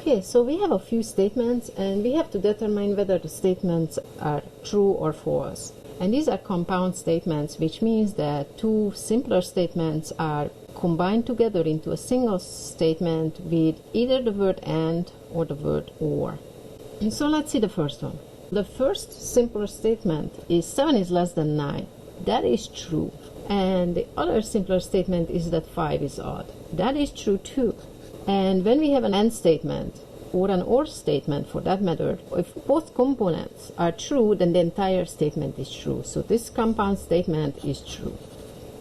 Okay, so we have a few statements and we have to determine whether the statements are true or false. And these are compound statements, which means that two simpler statements are combined together into a single statement with either the word and or the word or. And so let's see the first one. The first simpler statement is 7 is less than 9. That is true. And the other simpler statement is that 5 is odd. That is true too. And when we have an AND statement, or an OR statement for that matter, if both components are true, then the entire statement is true. So this compound statement is true.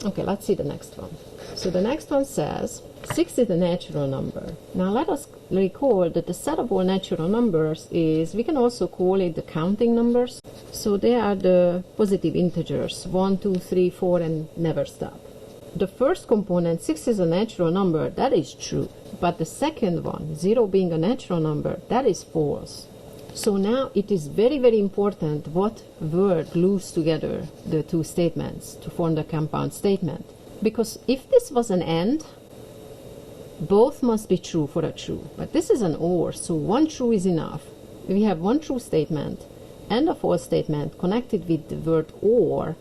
Okay, let's see the next one. So the next one says 6 is a natural number. Now let us recall that the set of all natural numbers is, we can also call it the counting numbers. So they are the positive integers, 1, 2, 3, 4, and never stop. The first component, 6 is a natural number, that is true. But the second one, 0 being a natural number, that is false. So now it is very, very important what word glues together the two statements to form the compound statement. Because if this was an AND, both must be true for a true. But this is an OR, so one true is enough. We have one true statement and a false statement connected with the word OR,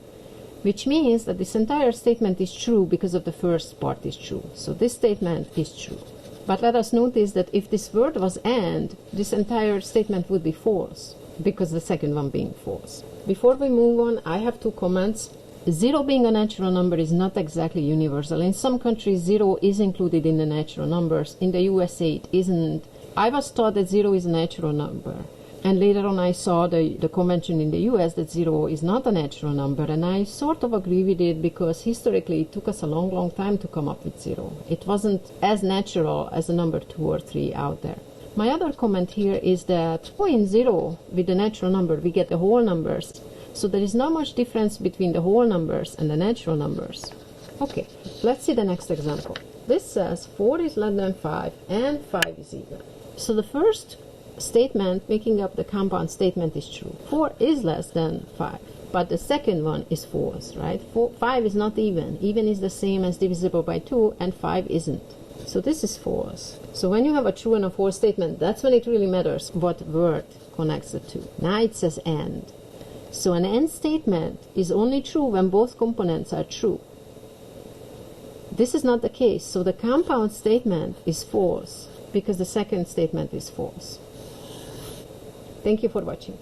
which means that this entire statement is true because of the first part is true. So this statement is true. But let us notice that if this word was AND, this entire statement would be false, because the second one being false. Before we move on, I have two comments. 0 being a natural number is not exactly universal. In some countries, 0 is included in the natural numbers. In the USA, it isn't. I was taught that 0 is a natural number. And later on I saw the convention in the US that 0 is not a natural number, and I sort of agree with it because historically it took us a long, long time to come up with 0. It wasn't as natural as the number 2 or 3 out there. My other comment here is that in 0 with the natural number we get the whole numbers, so there is not much difference between the whole numbers and the natural numbers. Okay, let's see the next example. This says 4 is less than 5 and 5 is even. So the first statement making up the compound statement is true. 4 is less than 5, but the second one is false, right? 5 is not even. Even is the same as divisible by 2, and 5 isn't. So this is false. So when you have a true and a false statement, that's when it really matters what word connects the two. Now it says AND. So an AND statement is only true when both components are true. This is not the case. So the compound statement is false because the second statement is false. Thank you for watching.